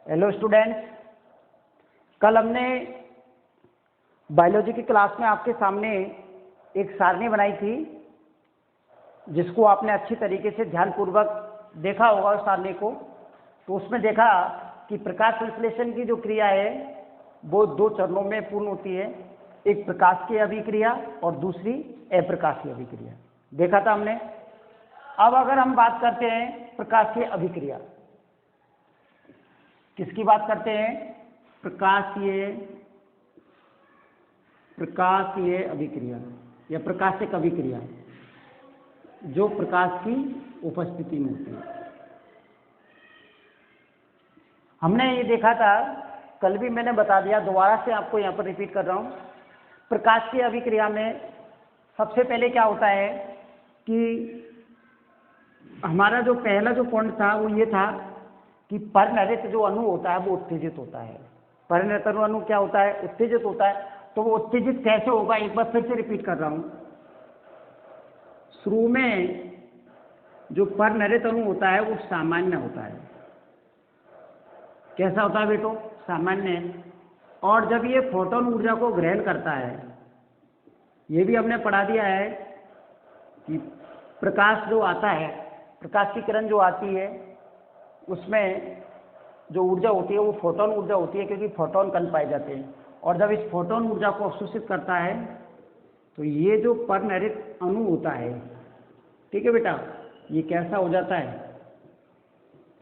Hello students, कल हमने biology की क्लास में आपके सामने एक सारणी बनाई थी जिसको आपने अच्छी तरीके से ध्यानपूर्वक देखा होगा उस सारणी को। तो उसमें देखा कि प्रकाश संश्लेषण की जो क्रिया है वो दो चरणों में पूर्ण होती है, एक प्रकाशीय अभिक्रिया और दूसरी अप्रकाशीय अभिक्रिया। देखा था हमने। अब अगर हम बात करते हैं प्रकाशीय अभिक्रिया, किसकी बात करते हैं? प्रकाशीय अभिक्रिया या प्रकाशिक अभिक्रिया, जो प्रकाश की उपस्थिति में होती है। हमने ये देखा था, कल भी मैंने बता दिया, दोबारा से आपको यहाँ पर रिपीट कर रहा हूँ। प्रकाशीय अभिक्रिया में सबसे पहले क्या होता है कि हमारा जो पहला जो पॉइंट था वो ये था कि परिणरित जो अणु होता है वो उत्तेजित होता है। परिणरित अणु क्या होता है? उत्तेजित होता है। तो वो उत्तेजित कैसे होगा? एक बार फिर से रिपीट कर रहा हूं। शुरू में जो परिणरित अणु होता है वो सामान्य होता है। कैसा होता है बेटो? सामान्य। और जब ये फोटोन ऊर्जा को ग्रहण करता है, ये भी हमने पढ़ा दिया है कि प्रकाश जो आता है, प्रकाश की किरण जो आती है, उसमें जो ऊर्जा होती है वो फोटोन ऊर्जा होती है, क्योंकि फोटोन कण पाए जाते हैं। और जब इस फोटोन ऊर्जा को अवशोषित करता है तो ये जो परिणरित अणु होता है, ठीक है बेटा, ये कैसा हो जाता है?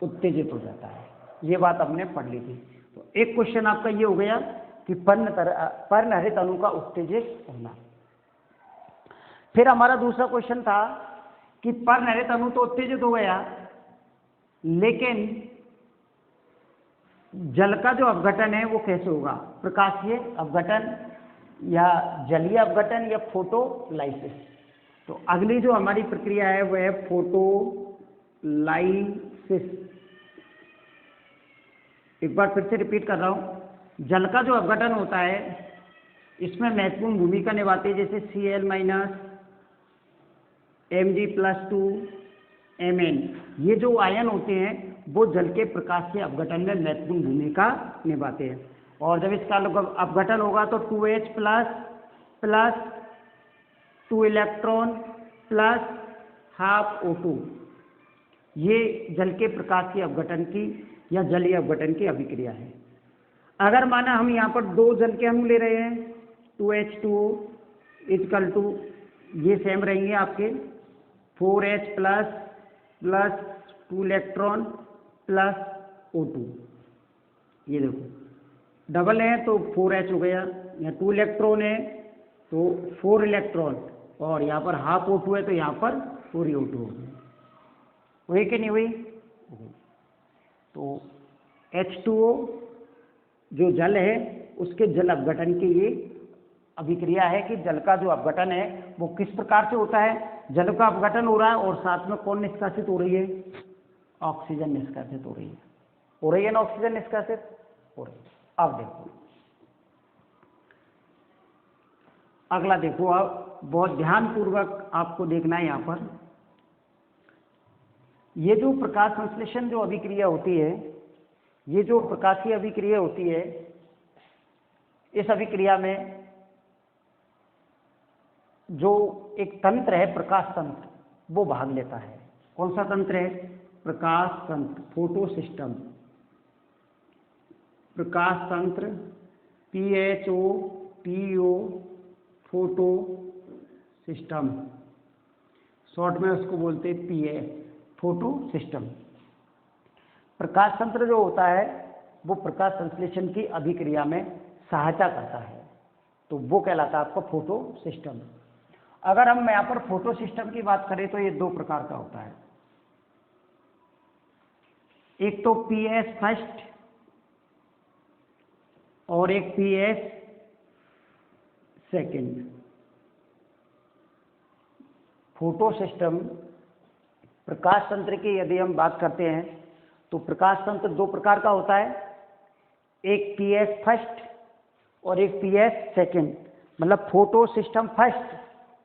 उत्तेजित हो जाता है। ये बात हमने पढ़ ली थी। तो एक क्वेश्चन आपका ये हो गया कि परिणरित अणु का उत्तेजित होना। फिर हमारा दूसरा क्वेश्चन था कि परिणरित अणु तो उत्तेजित हो गया, लेकिन जल का जो अपघटन है वो कैसे होगा? प्रकाशीय अपघटन या जलीय अपघटन या फोटोलाइसिस। तो अगली जो हमारी प्रक्रिया है वह है फोटोलाइसिस। एक बार फिर से रिपीट कर रहा हूं। जल का जो अपघटन होता है इसमें महत्वपूर्ण भूमिका निभाते हैं, जैसे Cl- Mg+2Mn, ये जो आयन होते हैं वो जल के प्रकाशीय अपघटन में महत्वपूर्ण भूमिका निभाते हैं। और जब इसका अपघटन होगा तो 2H plus 2 electron plus half O2, ये जल के प्रकाशीय अपघटन की या जलीय अपघटन की अभिक्रिया है। अगर माना हम यहाँ पर दो जल के अणु ले रहे हैं, 2H2O = ये सेम रहेंगे आपके 4H plus 2 electron plus O2। ये देखो डबल है तो 4H हो गया, या 2 इलेक्ट्रॉन है तो 4 इलेक्ट्रॉन, और यहाँ पर हाफ O2 है तो यहाँ पर 4 O2 हो गया। हुई कि नहीं हुई? तो H2O जो जल है उसके जल अपघटन की ये अभिक्रिया है कि जल का जो अपघटन है वो किस प्रकार से होता है? जल का अपघटन हो रहा है और साथ में कौन निष्कासित हो रही है? ऑक्सीजन निष्कासित हो रही है। हो रही है ना? ऑक्सीजन निष्कासित हो रही है। अब देखो अगला, देखो अब बहुत ध्यानपूर्वक आपको देखना है। यहाँ पर ये जो प्रकाश संश्लेषण जो अभिक्रिया होती है, ये जो प्रकाशीय अभिक्रिया होती है, इस अभिक्रिया में जो एक तंत्र है प्रकाश तंत्र, वो भाग लेता है। कौन सा तंत्र है? प्रकाश तंत्र, फोटो सिस्टम। प्रकाश तंत्र PHOTO, फोटो सिस्टम, शॉर्ट में उसको बोलते हैं PA, फोटो सिस्टम। प्रकाश तंत्र जो होता है वो प्रकाश संश्लेषण की अभिक्रिया में सहायता करता है, तो वो कहलाता है आपका फोटो सिस्टम। अगर हम यहाँ पर फोटो सिस्टम की बात करें तो ये दो प्रकार का होता है। एक तो PS फर्स्ट और एक PS सेकंड। फोटो सिस्टम प्रकाश तंत्र की यदि हम बात करते हैं तो प्रकाश तंत्र दो प्रकार का होता है, एक PS फर्स्ट और एक PS सेकंड, मतलब फोटो सिस्टम फर्स्ट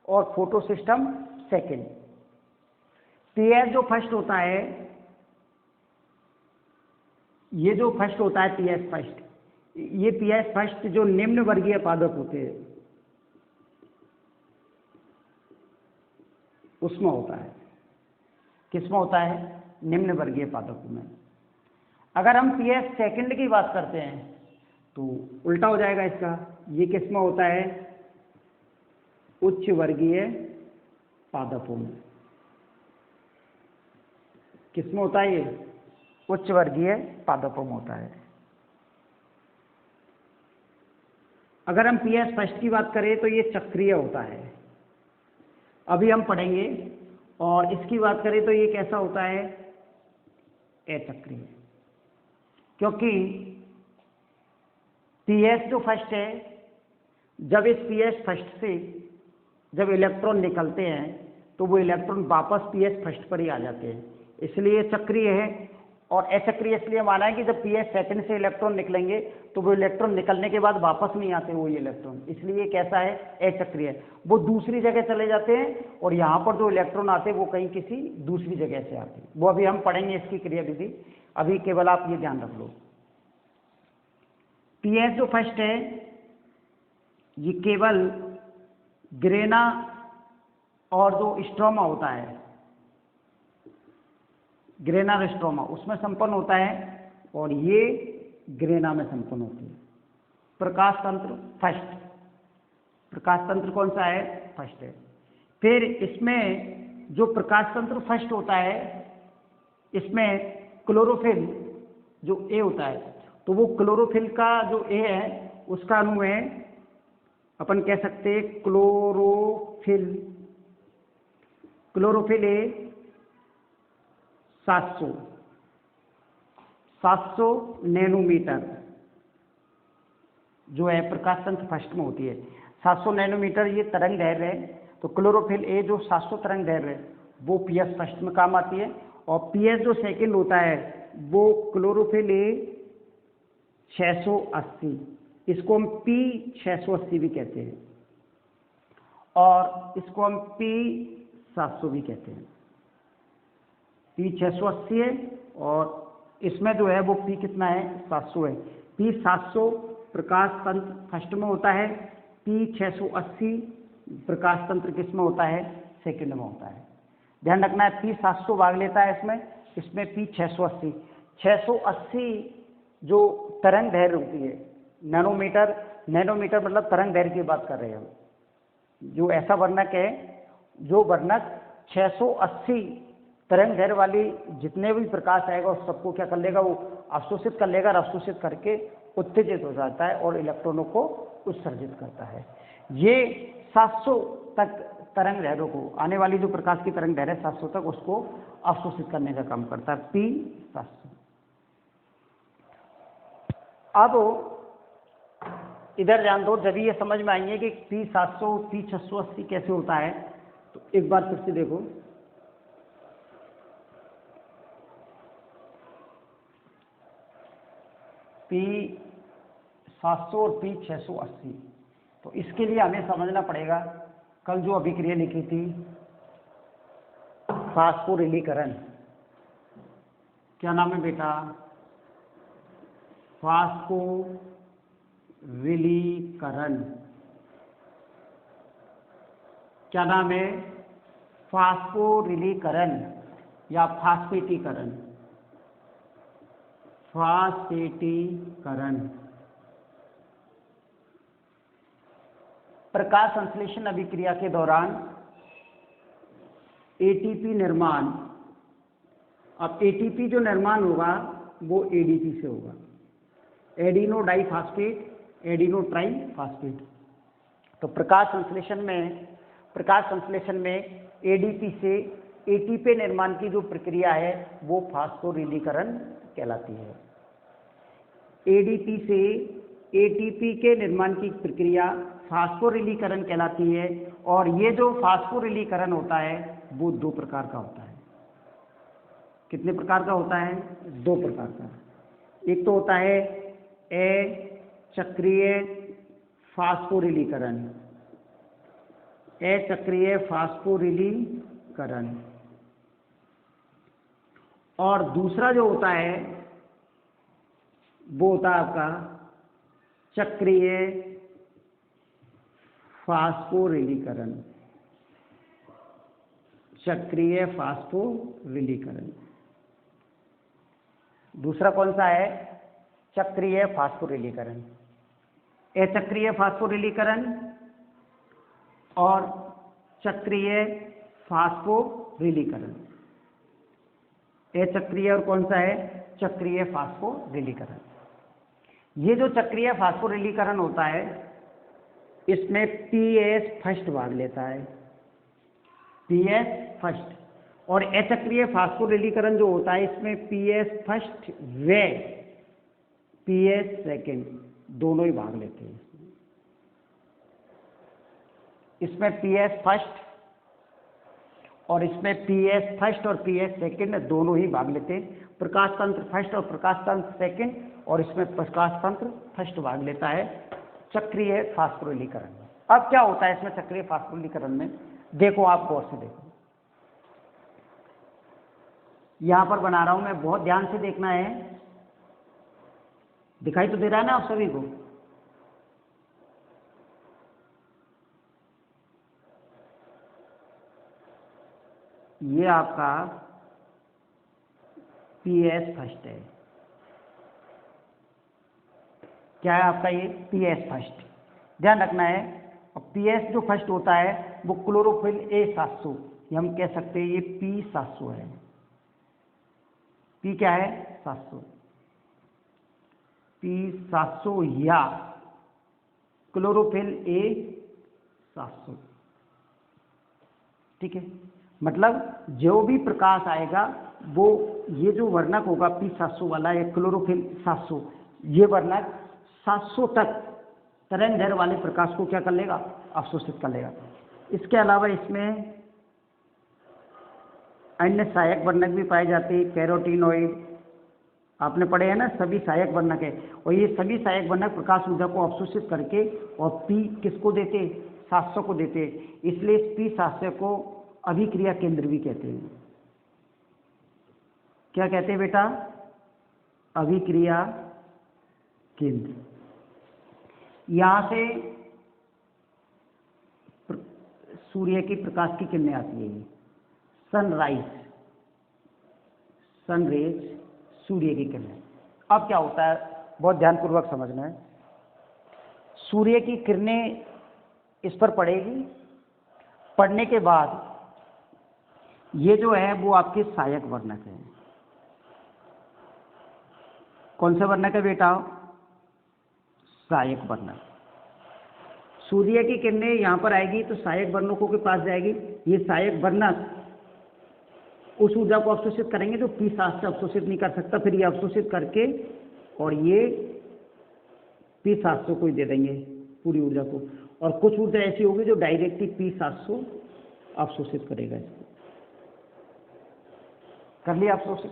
और फोटो सिस्टम सेकंड। PS जो फर्स्ट होता है ये जो फर्स्ट होता है पी एस फर्स्ट, ये पी एस फर्स्ट जो निम्न वर्गीय पादप होते हैं उसमें होता है। किसमें होता है? निम्न वर्गीय पादपों में। अगर हम पी एस सेकंड की बात करते हैं तो उल्टा हो जाएगा इसका। ये किसमें होता है? उच्च वर्गीय पादपों में। किसमें होता है ये? उच्च वर्गीय पादपों में होता है। अगर हम पी एस फर्स्ट की बात करें तो ये चक्रीय होता है, अभी हम पढ़ेंगे। और इसकी बात करें तो ये कैसा होता है? अचक्रीय। क्योंकि पी एस जो फर्स्ट है, जब इस पी एस फर्स्ट से जब इलेक्ट्रॉन निकलते हैं तो वो इलेक्ट्रॉन वापस पी एस फर्स्ट पर ही आ जाते हैं, इसलिए चक्रीय है। और अचक्रीय इसलिए माना है कि जब पी एस सेकंड से इलेक्ट्रॉन निकलेंगे तो वो इलेक्ट्रॉन निकलने के बाद वापस नहीं आते वो इलेक्ट्रॉन, इसलिए कैसा है? अचक्रीय। वो दूसरी जगह चले जाते हैं और यहाँ पर जो इलेक्ट्रॉन आते हैं वो कहीं किसी दूसरी जगह से आते हैं। वो अभी हम पढ़ेंगे इसकी क्रिया विधि, अभी केवल आप ये ध्यान रख लो। पी एस जो फर्स्ट है ये केवल ग्रेना और जो स्ट्रोमा होता है, ग्रेना और स्ट्रोमा, उसमें संपन्न होता है और ये ग्रेना में संपन्न होती है। प्रकाश तंत्र फर्स्ट, प्रकाश तंत्र कौन सा है? फर्स्ट है। फिर इसमें जो प्रकाश तंत्र फर्स्ट होता है इसमें क्लोरोफिल जो ए होता है, तो वो क्लोरोफिल का जो ए है उसका अणु है, अपन कह सकते हैं क्लोरोफिल। क्लोरोफिल ए 700 नैनोमीटर जो है प्रकाश तंत्र फर्स्ट में होती है। 700 नैनोमीटर ये तरंग दैर्घ्य है। तो क्लोरोफिल ए जो 700 तरंग दैर्घ्य है वो पी एस फर्स्ट में काम आती है। और पी एस जो सेकंड होता है वो क्लोरोफिल ए 680, इसको हम पी 680 भी कहते हैं और इसको हम पी 700 भी कहते हैं। पी 680 है और इसमें जो है वो पी कितना है? 700 है। पी 700 प्रकाश तंत्र फर्स्ट में होता है, पी 680 प्रकाश तंत्र किस में होता है? सेकंड में होता है। ध्यान रखना है, पी 700 भाग लेता है इसमें पी 680। 680 जो तरंग दैर्घ्य होती है, नैनोमीटर, नैनोमीटर मतलब तरंग दैर्घ्य की बात कर रहे हैं हम। जो ऐसा वर्णक है, जो वर्णक 680 तरंग दैर्घ्य वाली जितने भी प्रकाश आएगा उस सबको क्या कर लेगा? वो अवशोषित कर लेगा और अवशोषित करके उत्तेजित हो जाता है और इलेक्ट्रॉनों को उत्सर्जित करता है। ये 700 तक तरंग दैर्घ्य को, आने वाली जो प्रकाश की तरंग दैर्घ्य 700 तक, उसको अवशोषित करने का काम करता है पी 700। अब इधर ध्यान दो, जब ये समझ में आएंगे कि पी 700 पी 680 कैसे होता है, तो एक बार फिर से देखो। पी 700 और पी 680, तो इसके लिए हमें समझना पड़ेगा कल जो अभिक्रिया लिखी थी फास्फोरिलीकरण। क्या नाम है बेटा? फास्फोरिलीकरण। क्या नाम है? फास्फोरिलीकरण या फास्फेटीकरण। फास्फेटीकरण। प्रकाश संश्लेषण अभिक्रिया के दौरान एटीपी निर्माण, अब एटीपी जो निर्माण होगा वो एडीपी से होगा, एडिनो डाइफास्फेट, एडिनो ट्राइफास्फेट। तो प्रकाश संश्लेषण में एडीपी से एटीपी निर्माण की जो प्रक्रिया है वो फास्फोरिलीकरण कहलाती है। एडीपी से एटीपी के निर्माण की प्रक्रिया फास्फोरिलीकरण कहलाती है। और ये जो फास्फोरिलीकरण होता है वो दो प्रकार का होता है। कितने प्रकार का होता है? दो प्रकार का। एक तो होता है अचक्रीय फास्फोरिलीकरण, अचक्रीय फास्फोरिलीकरण। और दूसरा जो होता है वो होता है आपका चक्रीय फास्फोरिलीकरण। चक्रीय फास्फोरिलीकरण। दूसरा कौन सा है? चक्रीय फास्फोरिलीकरण। अचक्रीय फास्फोरिलीकरण और चक्रीय फास्फोरिलीकरण। अचक्रीय और कौन सा है? चक्रीय फास्फोरिलीकरण। ये जो चक्रीय फास्फोरिलीकरण होता है इसमें पीएस फर्स्ट भाग लेता है, पीएस फर्स्ट। और अचक्रीय फास्फोरिलीकरण जो होता है इसमें पीएस फर्स्ट व पीएस सेकेंड दोनों ही भाग लेते हैं। इसमें पीएस फर्स्ट और इसमें पीएस फर्स्ट और पीएस सेकेंड दोनों ही भाग लेते हैं। प्रकाश तंत्र फर्स्ट और प्रकाश तंत्र सेकेंड, और इसमें प्रकाश तंत्र फर्स्ट भाग लेता है चक्रीय फास्फोरिलीकरण में। अब क्या होता है इसमें चक्रीय फास्फोरिलीकरण में? देखो, आप गौर से देखो, यहां पर बना रहा हूं मैं, बहुत ध्यान से देखना है। दिखाई तो दे रहा है ना आप सभी को? ये आपका पीएस फर्स्ट है। क्या है आपका? ये पीएस फर्स्ट, ध्यान रखना है। और पीएस जो फर्स्ट होता है वो क्लोरोफिल A700, हम कह सकते हैं ये P700 है। P क्या है? 700, P700 या क्लोरोफिल A700। ठीक है, मतलब जो भी प्रकाश आएगा वो ये जो वर्णक होगा P700 वाला या क्लोरोफिल 700, ये वर्णक 700 तक तरंगदैर्घ्य वाले प्रकाश को क्या कर लेगा? अवशोषित कर लेगा। इसके अलावा इसमें अन्य सहायक वर्णक भी पाए जाते हैं, कैरोटीनॉइड, आपने पढ़े हैं ना, सभी सहायक वर्णक है। और ये सभी सहायक वर्णक प्रकाश ऊर्जा को अवशोषित करके और P किसको देते? 700 को देते। इसलिए इस P700 को अभिक्रिया केंद्र भी कहते हैं। क्या कहते हैं बेटा? अभिक्रिया केंद्र। यहां से सूर्य की प्रकाश की किरणें आती है, सनराइज, सनरेज, सूर्य की किरणें। अब क्या होता है, बहुत ध्यानपूर्वक समझना है। सूर्य की किरणें इस पर पड़ेगी, पड़ने के बाद ये जो है वो आपके सहायक वर्णक है। कौन सा वर्णक है बेटा? सहायक वर्णक। सूर्य की किरणें यहां पर आएगी तो सहायक वर्णकों के पास जाएगी। ये सहायक वर्णक उस ऊर्जा को अवशोषित करेंगे जो P700 से अवशोषित नहीं कर सकता, फिर ये अवशोषित करके और ये P700 को ही दे देंगे पूरी ऊर्जा को। और कुछ ऊर्जा ऐसी होगी जो डायरेक्टली P700 अवशोषित करेगा। इसको कर लिया अवशोषित।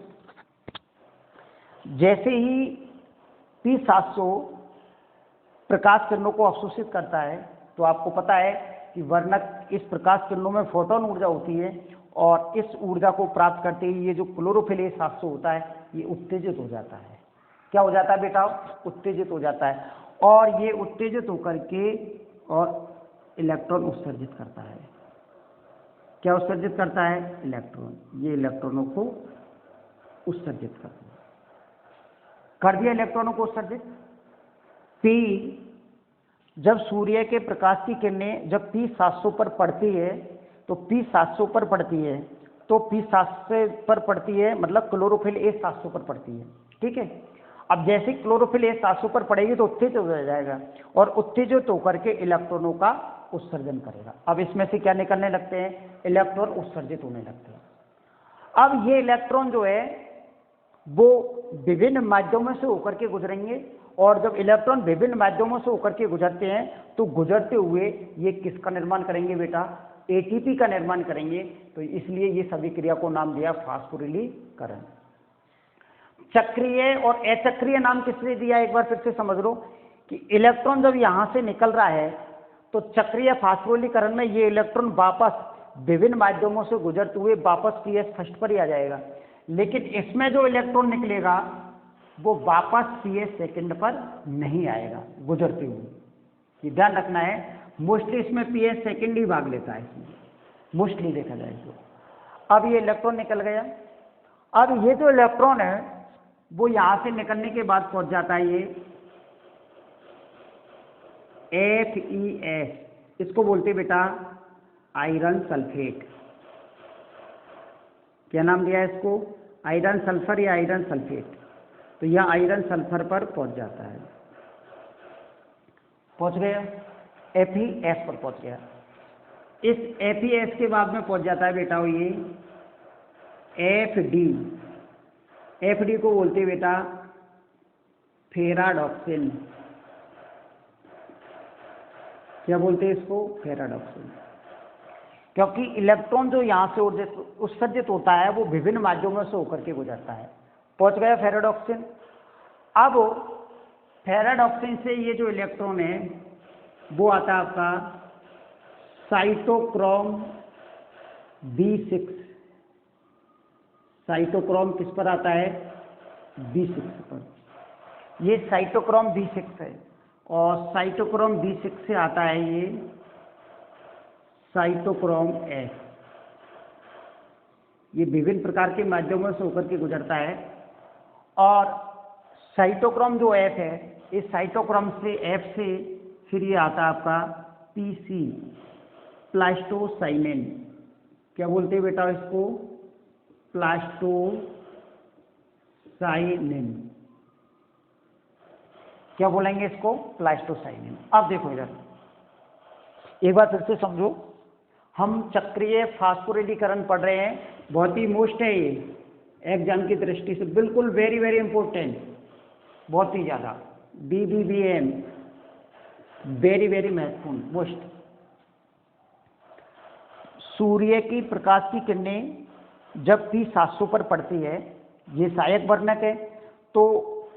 जैसे ही P700 प्रकाश किरणों को अवशोषित करता है तो आपको पता है कि वर्णक, इस प्रकाश किरणों में फोटोन ऊर्जा होती है, और इस ऊर्जा को प्राप्त करते ही ये जो क्लोरोफिल A700 होता है ये उत्तेजित हो जाता है। क्या हो जाता है बेटा? उत्तेजित हो जाता है। और ये उत्तेजित होकर के और इलेक्ट्रॉन उत्सर्जित करता है। क्या उत्सर्जित करता है? इलेक्ट्रॉन। ये इलेक्ट्रॉनों को उत्सर्जित करता है। कर दिया इलेक्ट्रॉनों को उत्सर्जित। P, जब सूर्य के प्रकाश की किरणें जब P700 पर पड़ती है तो P700 पर पड़ती है तो P700 पर पड़ती है, मतलब क्लोरोफिल A700 पर पड़ती है। ठीक है, अब जैसे क्लोरोफिल A700 पर पड़ेगी तो उत्तेजित हो जाएगा और उत्तेजित होकर के इलेक्ट्रॉनों का उत्सर्जन करेगा। अब इसमें से क्या निकलने लगते हैं? इलेक्ट्रॉन उत्सर्जित होने लगते हैं। अब ये इलेक्ट्रॉन जो है वो विभिन्न माध्यमों से होकर के गुजरेंगे, और जब इलेक्ट्रॉन विभिन्न माध्यमों से होकर के गुजरते हैं तो गुजरते हुए ये किसका निर्माण करेंगे बेटा? एटीपी का निर्माण करेंगे। तो इसलिए ये सभी क्रिया को नाम दिया फास्फोरिलीकरण। चक्रीय और अचक्रीय नाम किसने दिया? एक बार फिर से समझ लो कि इलेक्ट्रॉन जब यहां से निकल रहा है तो चक्रीय फास्फोरिलीकरण में ये इलेक्ट्रॉन वापस विभिन्न माध्यमों से गुजरते हुए वापस पीएस फर्स्ट पर ही आ जाएगा। लेकिन इसमें जो इलेक्ट्रॉन निकलेगा वो वापस cs सेकंड पर नहीं आएगा गुजरते हुए। ये ध्यान रखना है, मोस्टली इसमें ps सेकंड ही भाग लेता है इसमें, मोस्टली देखा जाए तो। अब ये इलेक्ट्रॉन निकल गया। अब ये जो इलेक्ट्रॉन है वो यहाँ से निकलने के बाद पहुंच जाता है ये FeS, इसको बोलते बेटा आयरन सल्फेट। क्या नाम दिया है इसको? आयरन सल्फर या आयरन सल्फेट। तो यह आयरन सल्फर पर पहुंच जाता है, पहुंच गया, FeS पर पहुंच गया। इस FeS के बाद में पहुंच जाता है बेटा ये FD। FD को बोलते बेटा फेराडॉक्सिन। क्या बोलते हैं इसको? फेराडॉक्सिन। क्योंकि इलेक्ट्रॉन जो यहाँ से उत्सर्जित होता है वो विभिन्न माध्यमों से होकर के गुजरता है। पहुंच गया फेराडॉक्सिन। अब फेराडॉक्सिन से ये जो इलेक्ट्रॉन है वो आता है आपका साइटोक्रोम B6। साइटोक्रोम किस पर आता है? B6 पर। ये साइटोक्रोम B6 है और साइटोक्रोम B6 से आता है ये साइटोक्रोम S। ये विभिन्न प्रकार के माध्यमों से होकर के गुजरता है और साइटोक्रोम जो F है, इस साइटोक्रोम से F से फिर ये आता है आपका PC, प्लास्टोसाइनिन। क्या बोलते हैं बेटा इसको? प्लास्टोसाइनिन। क्या बोलेंगे इसको? प्लास्टोसाइनिन। अब देखो इधर एक बार फिर से समझो, हम चक्रीय फास्फोरिलीकरण पढ़ रहे हैं, बहुत ही मोस्ट है ये एग्जाम की दृष्टि से, बिल्कुल वेरी वेरी इंपॉर्टेंट, बहुत ही ज़्यादा BBBM, वेरी वेरी महत्वपूर्ण, मोस्ट। सूर्य की प्रकाश की किरणें जब P700 पर पड़ती है, ये सहायक वर्णक है, तो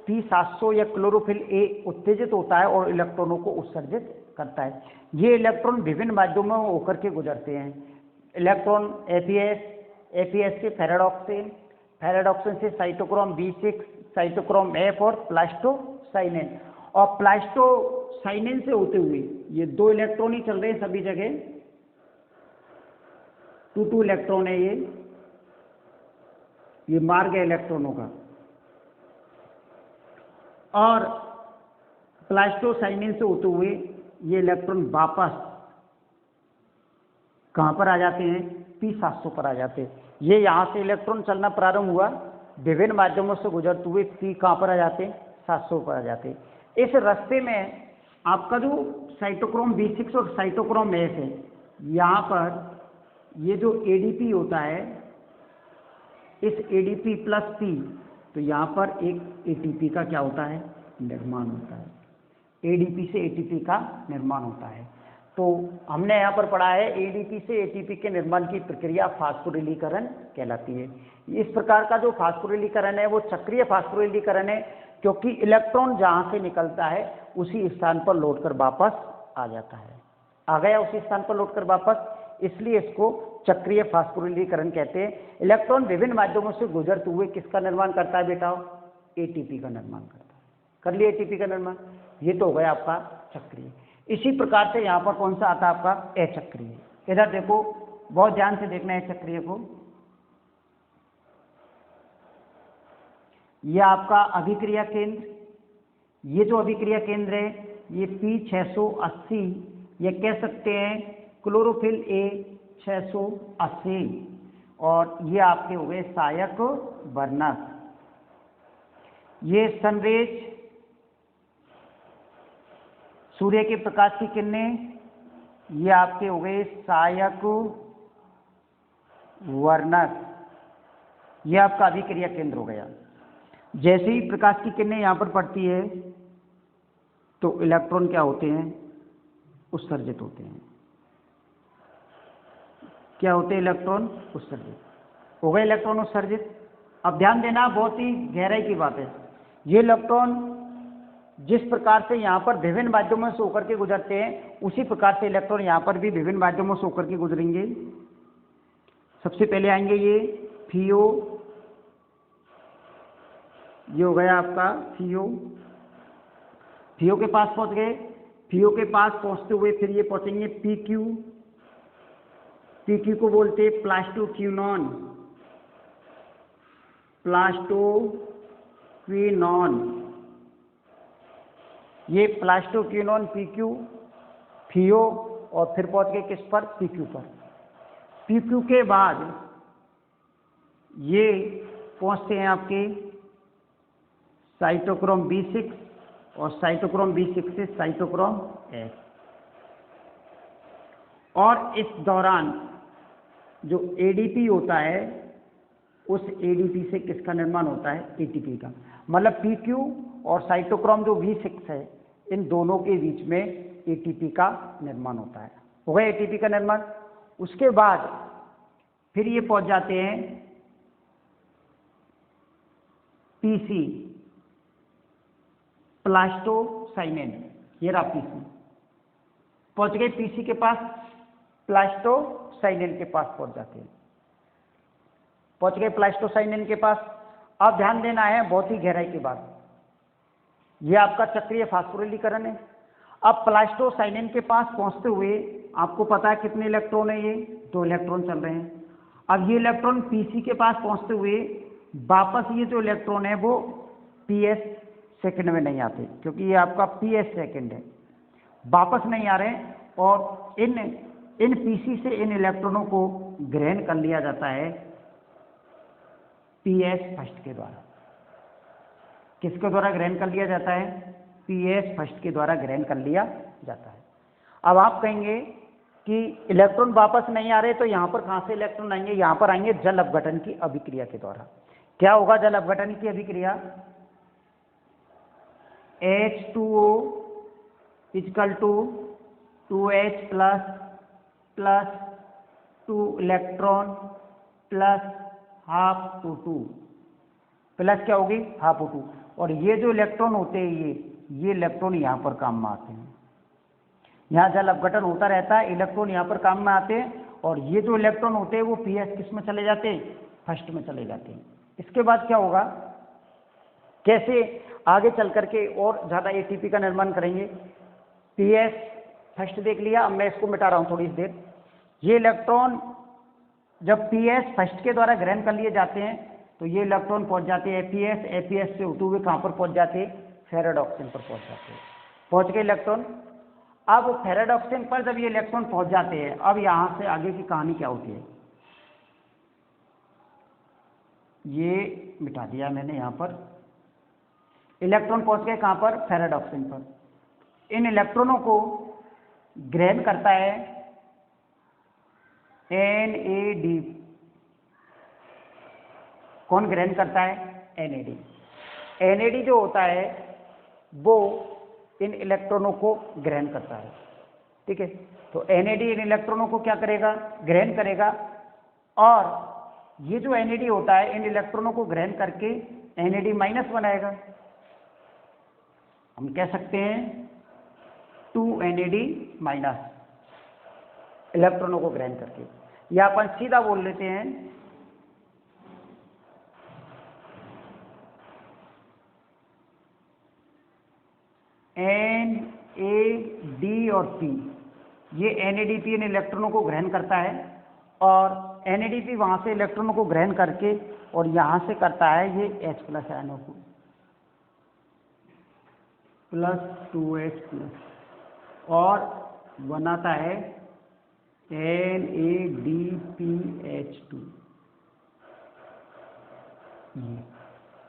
P700 या क्लोरोफिल A उत्तेजित होता है और इलेक्ट्रॉनों को उत्सर्जित करता है। ये इलेक्ट्रॉन विभिन्न माध्यमों में होकर के गुजरते हैं। इलेक्ट्रॉन FeS से फेराडॉक्सिन, फेराडॉक्सिन से साइटोक्रोम B6, साइटोक्रोम F और प्लास्टोसाइनिन। और प्लास्टोसाइनिन से होते हुए ये 2 इलेक्ट्रॉन ही चल रहे हैं सभी जगह, 2 इलेक्ट्रॉन है ये मार्ग है इलेक्ट्रॉनों का। और प्लास्टोसाइनिन से होते हुए ये इलेक्ट्रॉन वापस कहाँ पर आ जाते हैं? P700 पर आ जाते हैं। ये यहाँ से इलेक्ट्रॉन चलना प्रारंभ हुआ, विभिन्न माध्यमों से गुजरते हुए P कहाँ पर आ जाते हैं? 700 पर आ जाते हैं। इस रास्ते में आपका जो साइटोक्रोम B6 और साइटोक्रोम S है, यहाँ पर ये जो ADP होता है, इस ADP प्लस P, तो यहाँ पर एक ATP का क्या होता है? निर्माण होता है। ADP से ATP का निर्माण होता है। तो हमने यहाँ पर पढ़ा है ADP से ATP के निर्माण की प्रक्रिया फास्फोरिलीकरण कहलाती है। इस प्रकार का जो फास्फोरिलीकरण है वो चक्रीय फास्फोरिलीकरण है, क्योंकि इलेक्ट्रॉन जहाँ से निकलता है उसी स्थान पर लौटकर वापस आ जाता है। आ गया उसी स्थान पर लौटकर वापस, इसलिए इसको चक्रीय फास्फोरिलीकरण कहते हैं। इलेक्ट्रॉन विभिन्न माध्यमों से गुजरते हुए किसका निर्माण करता है बेटा? ATP का निर्माण करता है। कर लिया ATP का निर्माण, ये तो हो गया आपका चक्रीय। इसी प्रकार से यहाँ पर कौन सा आता है आपका? अचक्रीय। इधर देखो, बहुत ध्यान से देखना है चक्रीय को। यह आपका अभिक्रिया केंद्र, ये जो अभिक्रिया केंद्र है ये P680, ये कह सकते हैं क्लोरोफिल A 680, और ये आपके हो गए सहायक वर्णक। ये सनरेज, सूर्य के प्रकाश की किरणें, ये आपके हो गए सहायक वर्णक। ये आपका अभिक्रिया केंद्र हो गया। जैसे ही प्रकाश की किरणें यहाँ पर पड़ती है तो इलेक्ट्रॉन क्या होते हैं? उत्सर्जित होते हैं। क्या होते हैं? इलेक्ट्रॉन उत्सर्जित हो गए, इलेक्ट्रॉन उत्सर्जित। अब ध्यान देना, बहुत ही गहराई की बात है। ये इलेक्ट्रॉन जिस प्रकार से यहाँ पर विभिन्न माध्यमों से होकर के गुजरते हैं, उसी प्रकार से इलेक्ट्रॉन यहाँ पर भी विभिन्न माध्यमों से होकर के गुजरेंगे। सबसे पहले आएंगे ये ये हो गया आपका CO। CO के पास पहुंच गए। CO के पास पहुंचते हुए फिर ये पहुंचेंगे PQ। PQ को बोलते हैं प्लास्टोक्विनोन। प्लास्टोक्विनोन, ये प्लास्टोक्विनोन PQ, CO और फिर पहुंच गए किस पर? PQ पर। PQ के बाद ये पहुंचते हैं आपके साइटोक्रोम B6 और साइटोक्रोम B6 से साइटोक्रोम S। और इस दौरान जो ADP होता है उस ADP से किसका निर्माण होता है? ATP का। मतलब PQ और साइटोक्रोम जो B6 है इन दोनों के बीच में ATP का निर्माण होता है। हो गया ATP का निर्माण। उसके बाद फिर ये पहुंच जाते हैं PC, प्लास्टोसाइनेन। ये रहा PC, पहुंच गए PC के पास, प्लास्टोसाइनेन के पास पहुंच जाते हैं। पहुंच गए प्लास्टोसाइनेन के पास। अब ध्यान देना है बहुत ही गहराई की बात, ये आपका चक्रीय फास्फोरिलीकरण है। अब प्लास्टोसाइनेन के पास पहुंचते हुए आपको पता है कितने इलेक्ट्रॉन है? ये 2 इलेक्ट्रॉन चल रहे हैं। अब ये इलेक्ट्रॉन PC के पास पहुंचते हुए वापस ये जो इलेक्ट्रॉन है वो PS सेकंड में नहीं आते, क्योंकि ये आपका PS सेकंड है, वापस नहीं आ रहे। और इन PC से इन इलेक्ट्रॉनों को ग्रहण कर लिया जाता है PS फर्स्ट के द्वारा। किसके द्वारा ग्रहण कर लिया जाता है? PS फर्स्ट के द्वारा ग्रहण कर लिया जाता है। अब आप कहेंगे कि इलेक्ट्रॉन वापस नहीं आ रहे, तो यहां पर कहां से इलेक्ट्रॉन आएंगे? यहां पर आएंगे जल अपघटन की अभिक्रिया के द्वारा। क्या होगा जल अपघटन की अभिक्रिया? H2O equal to 2H plus 2 electron plus half O2 plus क्या होगी? Half O2। और ये जो इलेक्ट्रॉन होते हैं ये इलेक्ट्रॉन यहां पर काम में आते हैं। यहाँ जल अपघटन होता रहता है, इलेक्ट्रॉन यहाँ पर काम में आते हैं, और ये जो इलेक्ट्रॉन होते हैं वो PS किस में चले जाते हैं? फर्स्ट में चले जाते हैं। इसके बाद क्या होगा? कैसे आगे चल करके और ज़्यादा ATP का निर्माण करेंगे? PS फर्स्ट देख लिया, अब मैं इसको मिटा रहा हूँ थोड़ी देर। ये इलेक्ट्रॉन जब PS फर्स्ट के द्वारा ग्रहण कर लिए जाते हैं तो ये इलेक्ट्रॉन पहुँच जाते हैं APS से होते हुए कहाँ पर पहुँच जाते हैं? फेराडॉक्सिन पर पहुँच जाते हैं। पहुँच गए इलेक्ट्रॉन। अब फेराडॉक्सिन पर जब ये इलेक्ट्रॉन पहुंच जाते हैं, अब यहां से आगे की कहानी क्या होती है? ये मिटा दिया मैंने। यहां पर इलेक्ट्रॉन पहुंच गए कहां पर? फेराडॉक्सिन पर। इन इलेक्ट्रॉनों को ग्रहण करता है NAD। कौन ग्रहण करता है? NAD। NAD जो होता है वो इन इलेक्ट्रॉनों को ग्रहण करता है। ठीक है, तो NAD इन इलेक्ट्रॉनों को क्या करेगा? ग्रहण करेगा। और ये जो NAD होता है इन इलेक्ट्रॉनों को ग्रहण करके NAD माइनस बनाएगा। हम कह सकते हैं 2 NAD माइनस, इलेक्ट्रॉनों को ग्रहण करके, या अपन सीधा बोल लेते हैं NAD और P। ये NADP इन इलेक्ट्रॉनों को ग्रहण करता है, और NADP वहां से इलेक्ट्रॉनों को ग्रहण करके और यहां से करता है ये H प्लस आयनों को प्लस 2H प्लस, और बनाता है NADPH2।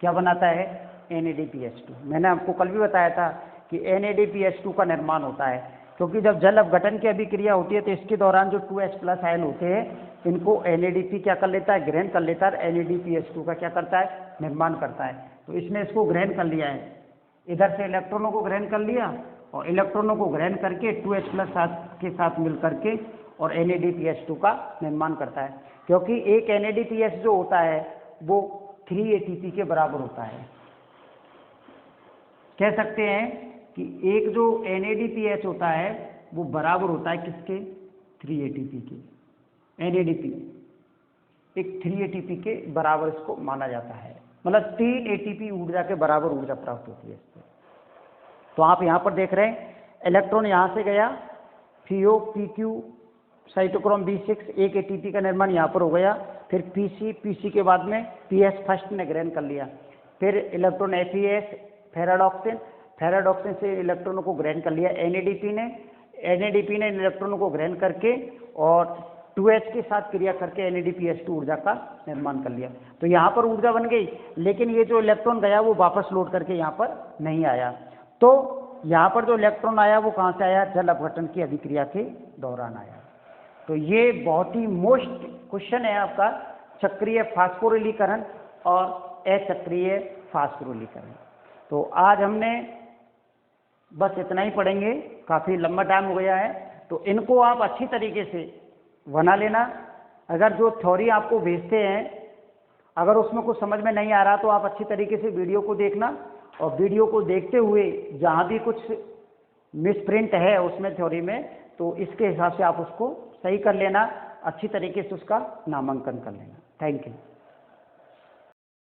क्या बनाता है? NADPH2। मैंने आपको कल भी बताया था कि NADPH2 का निर्माण होता है, क्योंकि जब जल अपघटन की अभिक्रिया होती है तो इसके दौरान जो 2H प्लस आयन होते हैं इनको NADP क्या कर लेता है? ग्रहण कर लेता है। NADPH2 का क्या करता है? निर्माण करता है। तो इसने इसको ग्रहण कर लिया है, इधर से इलेक्ट्रॉनों को ग्रहण कर लिया, और इलेक्ट्रॉनों को ग्रहण करके 2H प्लस के साथ मिल करके और NADPH2 का निर्माण करता है। क्योंकि एक NADPH जो होता है वो 3 ATP के बराबर होता है। कह सकते हैं कि एक जो NADPH होता है वो बराबर होता है किसके? 3 ATP के। NADP एक 3 ATP के बराबर इसको माना जाता है। मतलब 3 ATP ऊर्जा के बराबर ऊर्जा प्राप्त होती है इससे। तो आप यहाँ पर देख रहे हैं इलेक्ट्रॉन यहाँ से गया, CO, PQ, cytochrome B6, 1 ATP का निर्माण यहाँ पर हो गया, फिर PC के बाद में PS फर्स्ट ने ग्रहण कर लिया, फिर इलेक्ट्रॉन FeS, फेराडॉक्सिन से इलेक्ट्रॉनों को ग्रहण कर लिया NADP ने इलेक्ट्रॉनों को ग्रहण करके और 2H के साथ क्रिया करके NADPH2 ऊर्जा का निर्माण कर लिया। तो यहाँ पर ऊर्जा बन गई, लेकिन ये जो इलेक्ट्रॉन गया वो वापस लौट करके यहाँ पर नहीं आया। तो यहाँ पर जो इलेक्ट्रॉन आया वो कहाँ से आया? जल अपघटन की अभिक्रिया के दौरान आया। तो ये बहुत ही मोस्ट क्वेश्चन है आपका, चक्रीय फास्फोरिलीकरण और अचक्रीय फास्फोरिलीकरण। तो आज हमने बस इतना ही पढ़ेंगे, काफ़ी लंबा टाइम हो गया है, तो इनको आप अच्छी तरीके से बना लेना। अगर जो थ्योरी आपको भेजते हैं अगर उसमें कुछ समझ में नहीं आ रहा तो आप अच्छी तरीके से वीडियो को देखना, और वीडियो को देखते हुए जहाँ भी कुछ मिसप्रिंट है उसमें थ्योरी में, तो इसके हिसाब से आप उसको सही कर लेना, अच्छी तरीके से उसका नामांकन कर लेना। Thank you.